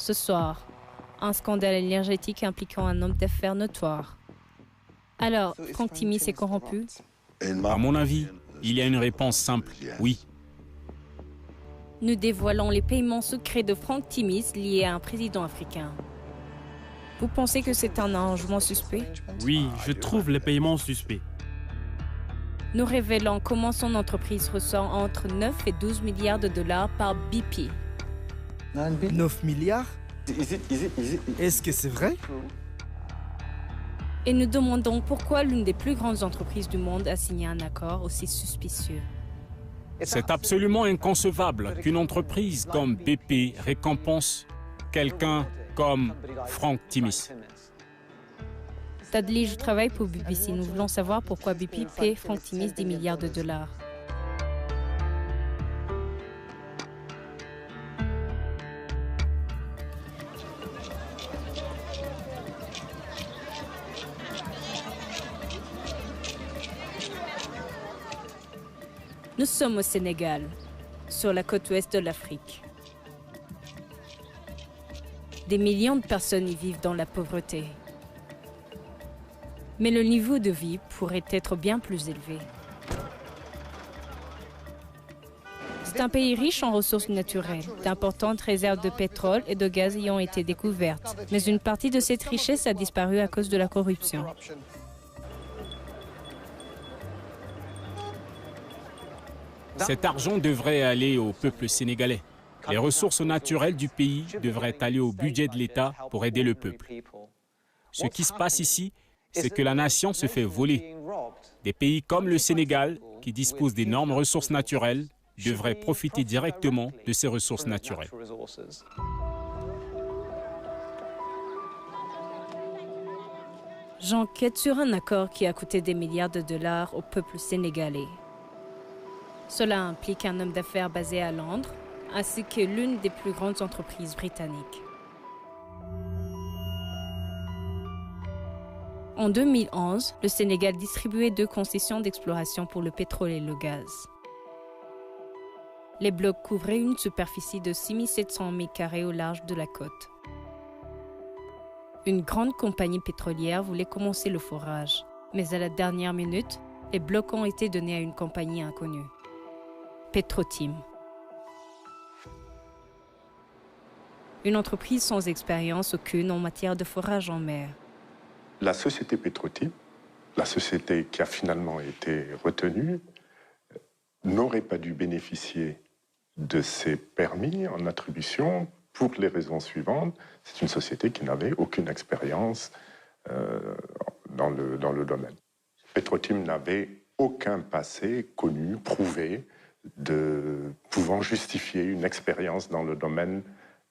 Ce soir, un scandale énergétique impliquant un homme d'affaires notoire. Alors, Franck Timis est corrompu? À mon avis, il y a une réponse simple, oui. Nous dévoilons les paiements secrets de Franck Timis liés à un président africain. Vous pensez que c'est un arrangement suspect? Oui, je trouve les paiements suspects. Nous révélons comment son entreprise reçoit entre 9 et 12 milliards de dollars par BP. 9 milliards? Est-ce que c'est vrai? Et nous demandons pourquoi l'une des plus grandes entreprises du monde a signé un accord aussi suspicieux. C'est absolument inconcevable qu'une entreprise comme BP récompense quelqu'un comme Franck Timis. Tadley, je travaille pour BBC. Nous voulons savoir pourquoi BP paie Franck Timis 10 milliards de dollars. Nous sommes au Sénégal, sur la côte ouest de l'Afrique. Des millions de personnes y vivent dans la pauvreté. Mais le niveau de vie pourrait être bien plus élevé. C'est un pays riche en ressources naturelles. D'importantes réserves de pétrole et de gaz y ont été découvertes. Mais une partie de cette richesse a disparu à cause de la corruption. Cet argent devrait aller au peuple sénégalais. Les ressources naturelles du pays devraient aller au budget de l'État pour aider le peuple. Ce qui se passe ici, c'est que la nation se fait voler. Des pays comme le Sénégal, qui disposent d'énormes ressources naturelles, devraient profiter directement de ces ressources naturelles. J'enquête sur un accord qui a coûté des milliards de dollars au peuple sénégalais. Cela implique un homme d'affaires basé à Londres, ainsi que l'une des plus grandes entreprises britanniques. En 2011, le Sénégal distribuait 2 concessions d'exploration pour le pétrole et le gaz. Les blocs couvraient une superficie de 6 700 m² au large de la côte. Une grande compagnie pétrolière voulait commencer le forage, mais à la dernière minute, les blocs ont été donnés à une compagnie inconnue. Petrotim. Une entreprise sans expérience aucune en matière de forage en mer. La société Petrotim, la société qui a finalement été retenue, n'aurait pas dû bénéficier de ces permis en attribution pour les raisons suivantes. C'est une société qui n'avait aucune expérience dans le domaine. Petrotim n'avait aucun passé connu, prouvé, pouvant justifier une expérience dans le domaine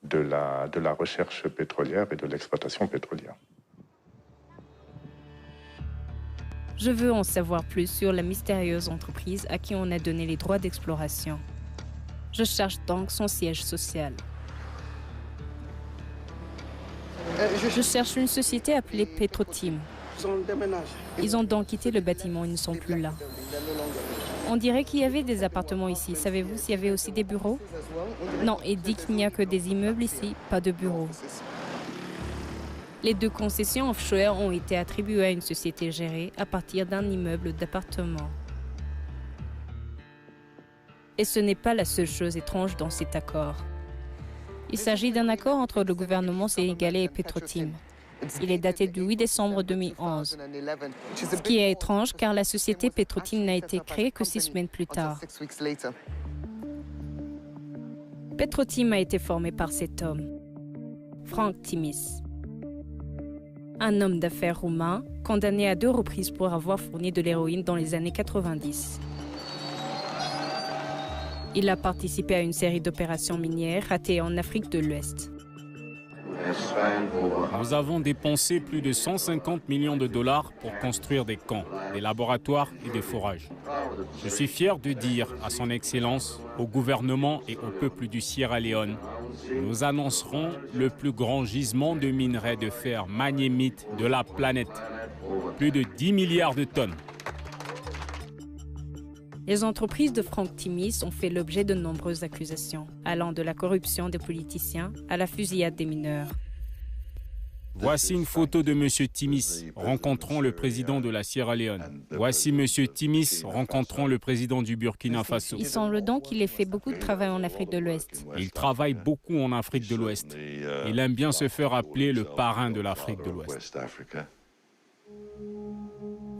de la recherche pétrolière et de l'exploitation pétrolière. Je veux en savoir plus sur la mystérieuse entreprise à qui on a donné les droits d'exploration. Je cherche donc son siège social. Je cherche une société appelée Petrotim. Ils ont donc quitté le bâtiment, ils ne sont plus là. On dirait qu'il y avait des appartements ici. Savez-vous s'il y avait aussi des bureaux? Non, il dit qu'il n'y a que des immeubles ici, pas de bureaux. Les 2 concessions offshore ont été attribuées à une société gérée à partir d'un immeuble d'appartements. Et ce n'est pas la seule chose étrange dans cet accord. Il s'agit d'un accord entre le gouvernement sénégalais et Petrotim. Il est daté du 8 décembre 2011. Ce qui est étrange car la société Petrotim n'a été créée que 6 semaines plus tard. Petrotim a été formé par cet homme, Franck Timis. Un homme d'affaires roumain condamné à 2 reprises pour avoir fourni de l'héroïne dans les années 90. Il a participé à une série d'opérations minières ratées en Afrique de l'Ouest. Nous avons dépensé plus de 150 millions de dollars pour construire des camps, des laboratoires et des forages. Je suis fier de dire à son Excellence, au gouvernement et au peuple du Sierra Leone, nous annoncerons le plus grand gisement de minerais de fer magnémite de la planète. Plus de 10 milliards de tonnes. Les entreprises de Frank Timis ont fait l'objet de nombreuses accusations, allant de la corruption des politiciens à la fusillade des mineurs. Voici une photo de M. Timis rencontrant le président de la Sierra Leone. Voici M. Timis rencontrant le président du Burkina Faso. Il semble donc qu'il ait fait beaucoup de travail en Afrique de l'Ouest. Il travaille beaucoup en Afrique de l'Ouest. Il aime bien se faire appeler le parrain de l'Afrique de l'Ouest.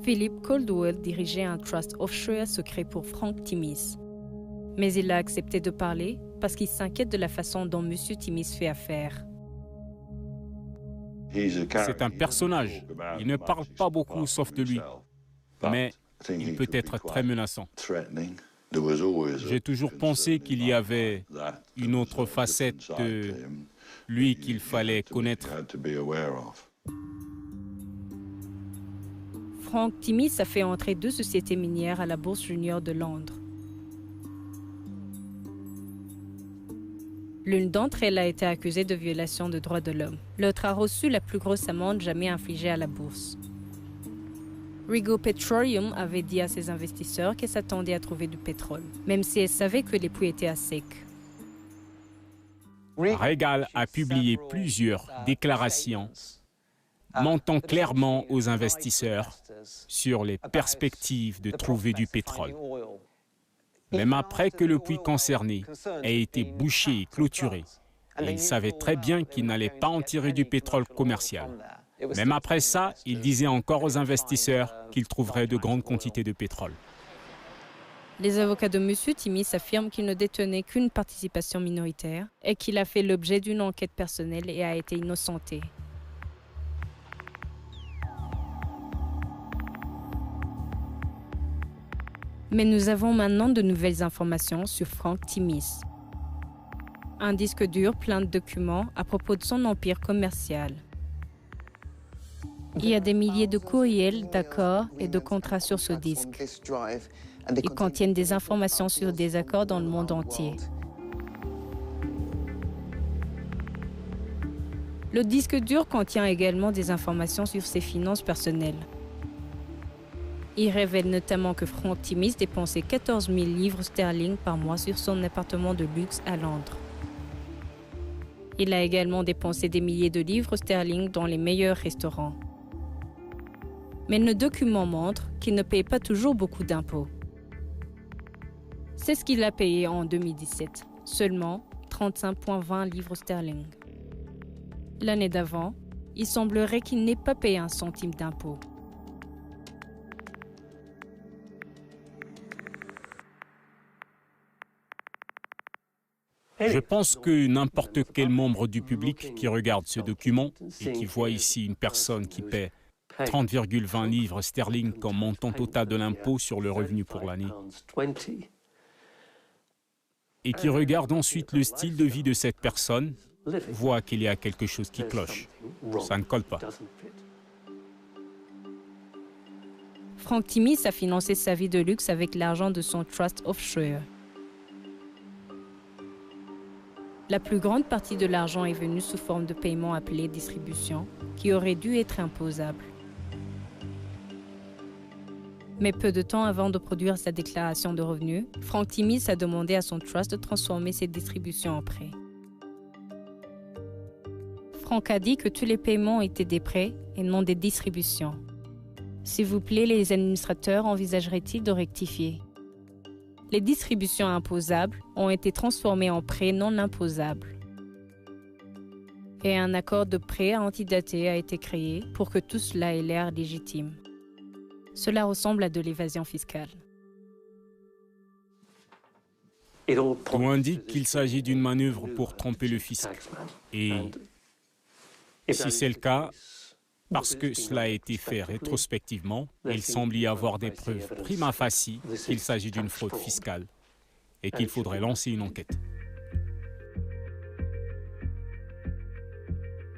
Philip Caldwell dirigeait un trust offshore secret pour Frank Timis. Mais il a accepté de parler parce qu'il s'inquiète de la façon dont M. Timis fait affaire. C'est un personnage. Il ne parle pas beaucoup sauf de lui. Mais il peut être très menaçant. J'ai toujours pensé qu'il y avait une autre facette de lui qu'il fallait connaître. Frank Timis a fait entrer 2 sociétés minières à la Bourse Junior de Londres. L'une d'entre elles a été accusée de violation de droits de l'homme. L'autre a reçu la plus grosse amende jamais infligée à la bourse. Rigo Petroleum avait dit à ses investisseurs qu'elle s'attendait à trouver du pétrole, même si elle savait que les puits étaient à sec. Regal a publié plusieurs déclarations mentant clairement aux investisseurs sur les perspectives de trouver du pétrole. Même après que le puits concerné ait été bouché et clôturé, il savait très bien qu'il n'allait pas en tirer du pétrole commercial. Même après ça, il disait encore aux investisseurs qu'il trouverait de grandes quantités de pétrole. Les avocats de M. Timis affirment qu'il ne détenait qu'une participation minoritaire et qu'il a fait l'objet d'une enquête personnelle et a été innocenté. Mais nous avons maintenant de nouvelles informations sur Frank Timis. Un disque dur plein de documents à propos de son empire commercial. Il y a des milliers de courriels, d'accords et de contrats sur ce disque. Ils contiennent des informations sur des accords dans le monde entier. Le disque dur contient également des informations sur ses finances personnelles. Il révèle notamment que Frank Timis dépensait 14 000 livres sterling par mois sur son appartement de luxe à Londres. Il a également dépensé des milliers de livres sterling dans les meilleurs restaurants. Mais le document montre qu'il ne paye pas toujours beaucoup d'impôts. C'est ce qu'il a payé en 2017, seulement 35,20 livres sterling. L'année d'avant, il semblerait qu'il n'ait pas payé un centime d'impôt. Je pense que n'importe quel membre du public qui regarde ce document et qui voit ici une personne qui paie 30,20 livres sterling comme montant total de l'impôt sur le revenu pour l'année et qui regarde ensuite le style de vie de cette personne, voit qu'il y a quelque chose qui cloche. Ça ne colle pas. Frank Timis a financé sa vie de luxe avec l'argent de son trust offshore. La plus grande partie de l'argent est venue sous forme de paiement appelé distribution, qui aurait dû être imposable. Mais peu de temps avant de produire sa déclaration de revenus, Frank Timis a demandé à son trust de transformer ses distributions en prêts. Frank a dit que tous les paiements étaient des prêts et non des distributions. S'il vous plaît, les administrateurs envisageraient-ils de rectifier? Les distributions imposables ont été transformées en prêts non imposables. Et un accord de prêt antidaté a été créé pour que tout cela ait l'air légitime. Cela ressemble à de l'évasion fiscale. Tout indique qu'il s'agit d'une manœuvre pour tromper le fisc. Et si c'est le cas, parce que cela a été fait rétrospectivement, il semble y avoir des preuves prima facie qu'il s'agit d'une fraude fiscale et qu'il faudrait lancer une enquête.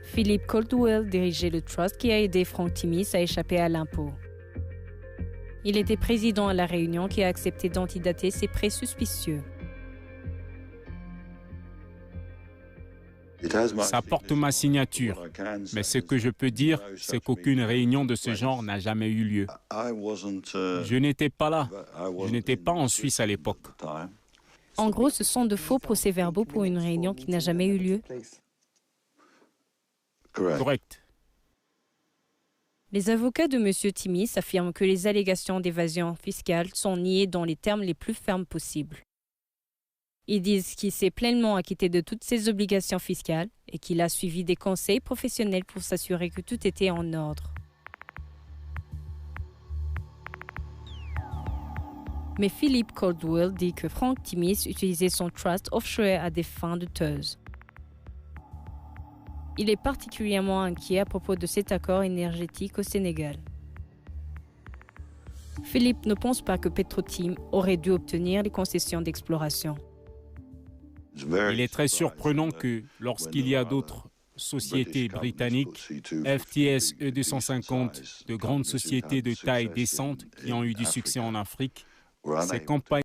Philip Caldwell dirigeait le trust qui a aidé Frank Timis à échapper à l'impôt. Il était président à la réunion qui a accepté d'antidater ces prêts suspicieux. Ça porte ma signature, mais ce que je peux dire, c'est qu'aucune réunion de ce genre n'a jamais eu lieu. Je n'étais pas là, je n'étais pas en Suisse à l'époque. En gros, ce sont de faux procès-verbaux pour une réunion qui n'a jamais eu lieu. Correct. Les avocats de M. Timis affirment que les allégations d'évasion fiscale sont niées dans les termes les plus fermes possibles. Ils disent qu'il s'est pleinement acquitté de toutes ses obligations fiscales et qu'il a suivi des conseils professionnels pour s'assurer que tout était en ordre. Mais Philippe Caldwell dit que Frank Timis utilisait son trust offshore à des fins douteuses. Il est particulièrement inquiet à propos de cet accord énergétique au Sénégal. Philippe ne pense pas que Petro-Tim aurait dû obtenir les concessions d'exploration. Il est très surprenant que lorsqu'il y a d'autres sociétés britanniques, FTS E250, de grandes sociétés de taille décente qui ont eu du succès en Afrique, ces compagnies